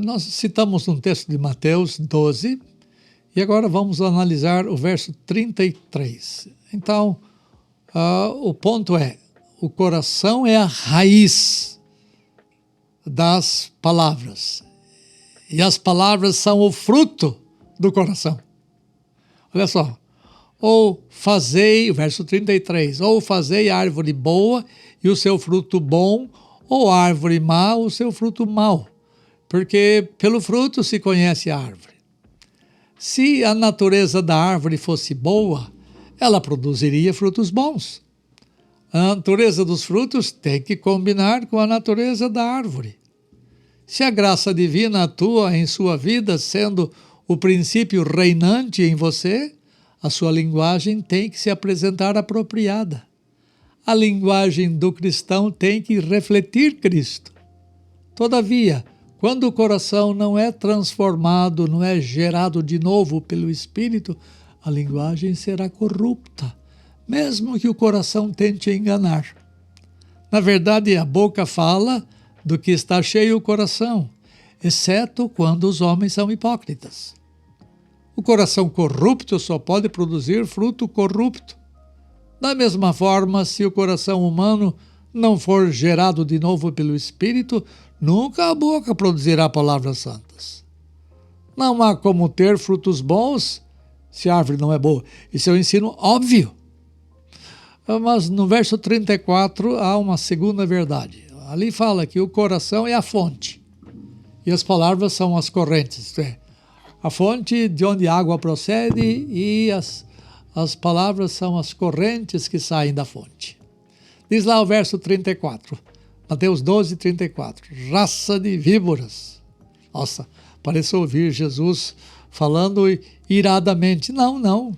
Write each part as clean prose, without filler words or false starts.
Nós citamos um texto de Mateus 12 e agora vamos analisar o verso 33. Então, o ponto é, o coração é a raiz das palavras e as palavras são o fruto do coração. Olha só, ou fazei, verso 33, ou fazei a árvore boa e o seu fruto bom, ou a árvore má, o seu fruto mau, porque pelo fruto se conhece a árvore. Se a natureza da árvore fosse boa, ela produziria frutos bons. A natureza dos frutos tem que combinar com a natureza da árvore. Se a graça divina atua em sua vida, sendo o princípio reinante em você, a sua linguagem tem que se apresentar apropriada. A linguagem do cristão tem que refletir Cristo. Todavia, quando o coração não é transformado, não é gerado de novo pelo Espírito, a linguagem será corrupta, mesmo que o coração tente enganar. Na verdade, a boca fala do que está cheio o coração, exceto quando os homens são hipócritas. O coração corrupto só pode produzir fruto corrupto. Da mesma forma, se o coração humano não for gerado de novo pelo Espírito, nunca a boca produzirá palavras santas. Não há como ter frutos bons se a árvore não é boa. Isso é um ensino óbvio. Mas no verso 34 há uma segunda verdade. Ali fala que o coração é a fonte e as palavras são as correntes, isto é, a fonte de onde a água procede e as palavras são as correntes que saem da fonte. Diz lá o verso 34, Mateus 12, 34, raça de víboras. Nossa, parece ouvir Jesus falando iradamente. Não.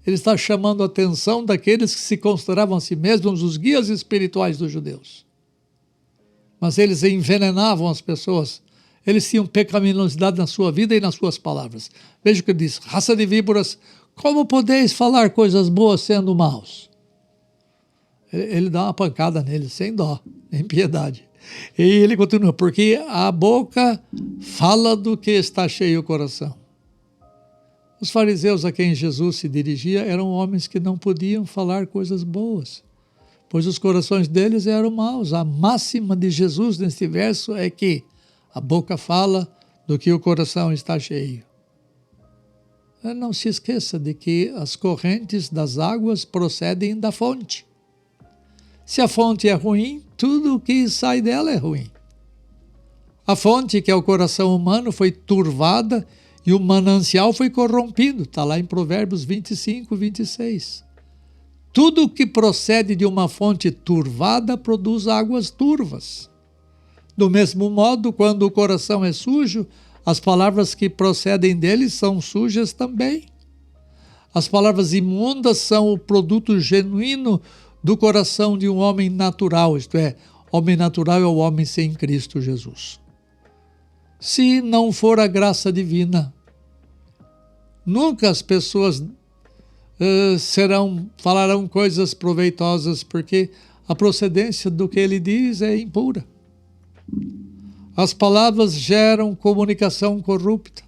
Ele está chamando a atenção daqueles que se consideravam a si mesmos os guias espirituais dos judeus. Mas eles envenenavam as pessoas. Eles tinham pecaminosidade na sua vida e nas suas palavras. Veja o que ele diz, raça de víboras, como podeis falar coisas boas sendo maus? Ele dá uma pancada neles, sem dó, nem piedade. E ele continua, porque a boca fala do que está cheio o coração. Os fariseus a quem Jesus se dirigia eram homens que não podiam falar coisas boas, pois os corações deles eram maus. A máxima de Jesus neste verso é que a boca fala do que o coração está cheio. Não se esqueça de que as correntes das águas procedem da fonte. Se a fonte é ruim, tudo o que sai dela é ruim. A fonte, que é o coração humano, foi turvada e o manancial foi corrompido. Está lá em Provérbios 25, 26. Tudo que procede de uma fonte turvada produz águas turvas. Do mesmo modo, quando o coração é sujo, as palavras que procedem dele são sujas também. As palavras imundas são o produto genuíno do coração de um homem natural, isto é, homem natural é o homem sem Cristo Jesus. Se não for a graça divina, nunca as pessoas falarão coisas proveitosas, porque a procedência do que ele diz é impura. As palavras geram comunicação corrupta.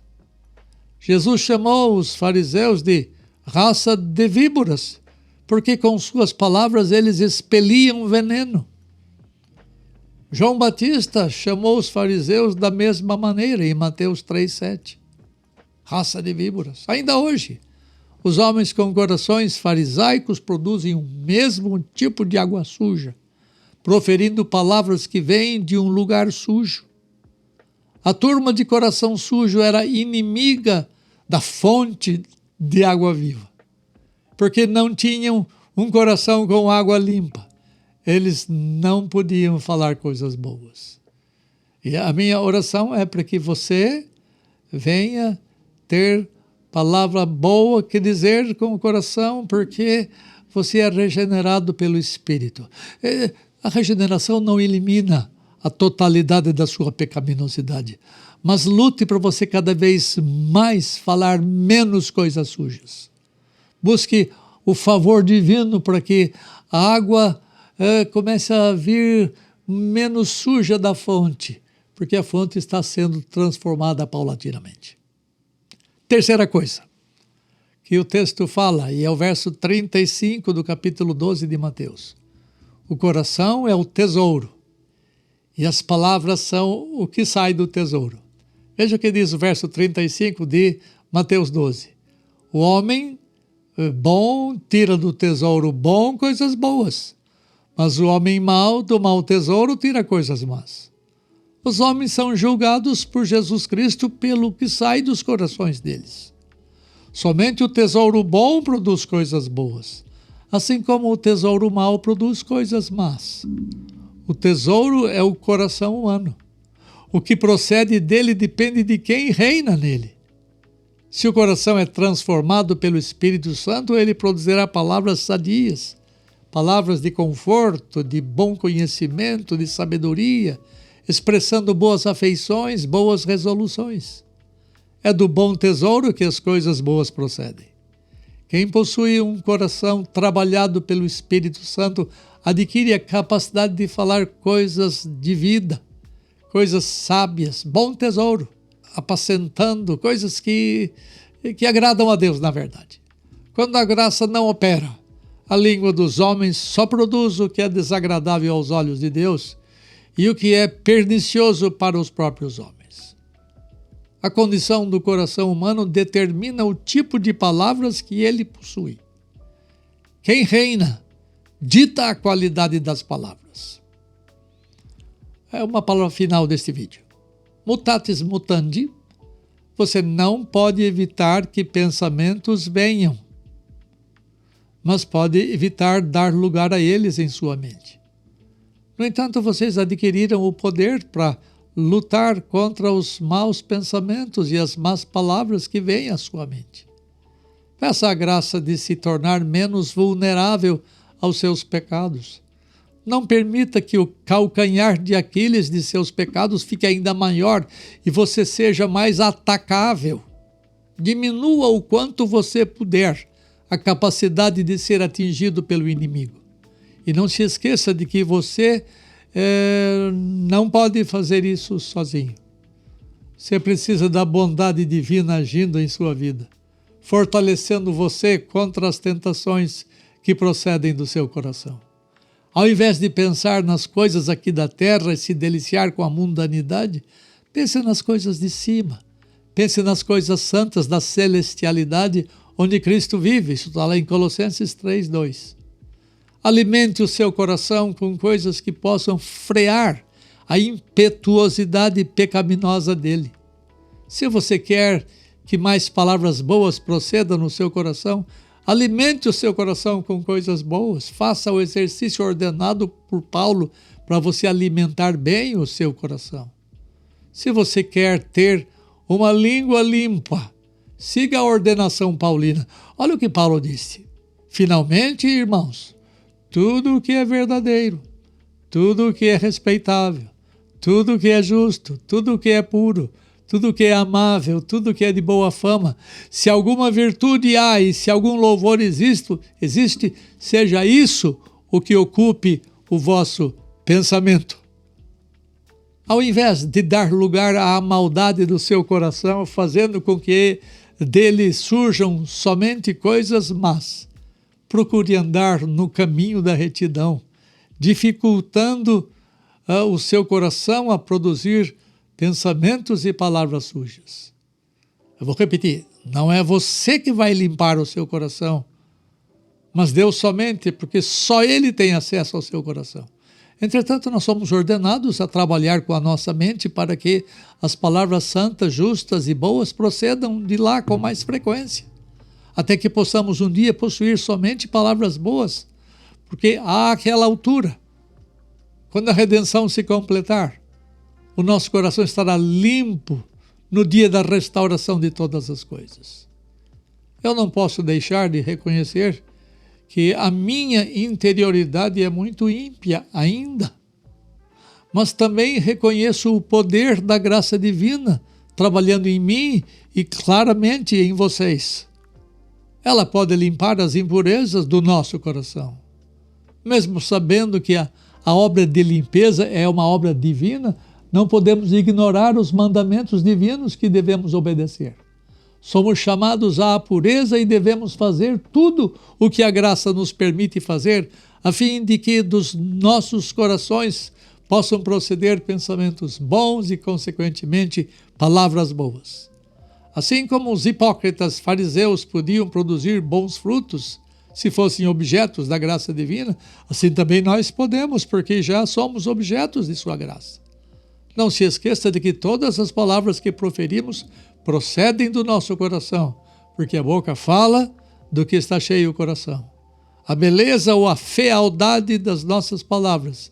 Jesus chamou os fariseus de raça de víboras, porque com suas palavras eles expeliam veneno. João Batista chamou os fariseus da mesma maneira em Mateus 3,7. Raça de víboras. Ainda hoje, os homens com corações farisaicos produzem o mesmo tipo de água suja, proferindo palavras que vêm de um lugar sujo. A turma de coração sujo era inimiga da fonte de água viva, porque não tinham um coração com água limpa. Eles não podiam falar coisas boas. E a minha oração é para que você venha ter palavra boa que dizer com o coração, porque você é regenerado pelo Espírito. A regeneração não elimina a totalidade da sua pecaminosidade, mas lute para você cada vez mais falar menos coisas sujas. Busque o favor divino para que a água comece a vir menos suja da fonte, porque a fonte está sendo transformada paulatinamente. Terceira coisa que o texto fala, e é o verso 35 do capítulo 12 de Mateus. O coração é o tesouro, e as palavras são o que sai do tesouro. Veja o que diz o verso 35 de Mateus 12. O homem bom tira do tesouro bom coisas boas, mas o homem mau do mau tesouro tira coisas más. Os homens são julgados por Jesus Cristo pelo que sai dos corações deles. Somente o tesouro bom produz coisas boas, assim como o tesouro mau produz coisas más. O tesouro é o coração humano. O que procede dele depende de quem reina nele. Se o coração é transformado pelo Espírito Santo, ele produzirá palavras sadias, palavras de conforto, de bom conhecimento, de sabedoria, expressando boas afeições, boas resoluções. É do bom tesouro que as coisas boas procedem. Quem possui um coração trabalhado pelo Espírito Santo adquire a capacidade de falar coisas de vida, coisas sábias, bom tesouro, apacentando coisas que agradam a Deus, na verdade. Quando a graça não opera, a língua dos homens só produz o que é desagradável aos olhos de Deus e o que é pernicioso para os próprios homens. A condição do coração humano determina o tipo de palavras que ele possui. Quem reina dita a qualidade das palavras. É uma palavra final deste vídeo. Mutatis mutandi, você não pode evitar que pensamentos venham, mas pode evitar dar lugar a eles em sua mente. No entanto, vocês adquiriram o poder para lutar contra os maus pensamentos e as más palavras que vêm à sua mente. Peça a graça de se tornar menos vulnerável aos seus pecados. Não permita que o calcanhar de Aquiles de seus pecados fique ainda maior e você seja mais atacável. Diminua o quanto você puder a capacidade de ser atingido pelo inimigo. E não se esqueça de que você não pode fazer isso sozinho. Você precisa da bondade divina agindo em sua vida, fortalecendo você contra as tentações que procedem do seu coração. Ao invés de pensar nas coisas aqui da terra e se deliciar com a mundanidade, pense nas coisas de cima. Pense nas coisas santas da celestialidade onde Cristo vive. Isso está lá em Colossenses 3:2. Alimente o seu coração com coisas que possam frear a impetuosidade pecaminosa dele. Se você quer que mais palavras boas procedam no seu coração, alimente o seu coração com coisas boas. Faça o exercício ordenado por Paulo para você alimentar bem o seu coração. Se você quer ter uma língua limpa, siga a ordenação paulina. Olha o que Paulo disse. Finalmente, irmãos, tudo o que é verdadeiro, tudo o que é respeitável, tudo o que é justo, tudo o que é puro, tudo que é amável, tudo que é de boa fama, se alguma virtude há e se algum louvor existe, seja isso o que ocupe o vosso pensamento. Ao invés de dar lugar à maldade do seu coração, fazendo com que dele surjam somente coisas más, procure andar no caminho da retidão, dificultando o seu coração a produzir pensamentos e palavras sujas. Eu vou repetir, não é você que vai limpar o seu coração, mas Deus somente, porque só Ele tem acesso ao seu coração. Entretanto, nós somos ordenados a trabalhar com a nossa mente para que as palavras santas, justas e boas procedam de lá com mais frequência, até que possamos um dia possuir somente palavras boas, porque àquela altura, quando a redenção se completar, o nosso coração estará limpo no dia da restauração de todas as coisas. Eu não posso deixar de reconhecer que a minha interioridade é muito ímpia ainda, mas também reconheço o poder da graça divina trabalhando em mim e claramente em vocês. Ela pode limpar as impurezas do nosso coração. Mesmo sabendo que a obra de limpeza é uma obra divina, não podemos ignorar os mandamentos divinos que devemos obedecer. Somos chamados à pureza e devemos fazer tudo o que a graça nos permite fazer, a fim de que dos nossos corações possam proceder pensamentos bons e, consequentemente, palavras boas. Assim como os hipócritas fariseus podiam produzir bons frutos, se fossem objetos da graça divina, assim também nós podemos, porque já somos objetos de sua graça. Não se esqueça de que todas as palavras que proferimos procedem do nosso coração, porque a boca fala do que está cheio o coração. A beleza ou a fealdade das nossas palavras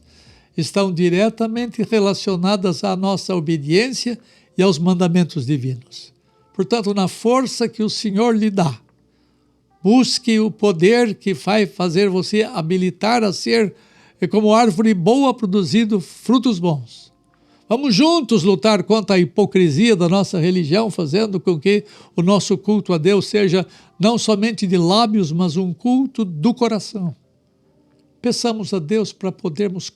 estão diretamente relacionadas à nossa obediência e aos mandamentos divinos. Portanto, na força que o Senhor lhe dá, busque o poder que vai fazer você habilitar a ser como árvore boa, produzindo frutos bons. Vamos juntos lutar contra a hipocrisia da nossa religião, fazendo com que o nosso culto a Deus seja não somente de lábios, mas um culto do coração. Peçamos a Deus para podermos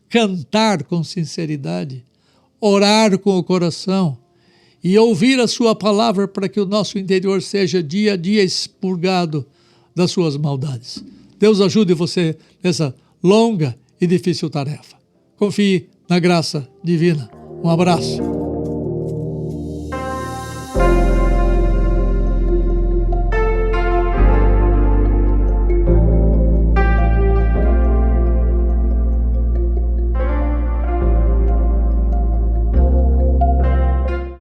cantar com sinceridade, orar com o coração e ouvir a sua palavra para que o nosso interior seja dia a dia expurgado das suas maldades. Deus ajude você nessa longa e difícil tarefa. Confie na graça divina. Um abraço.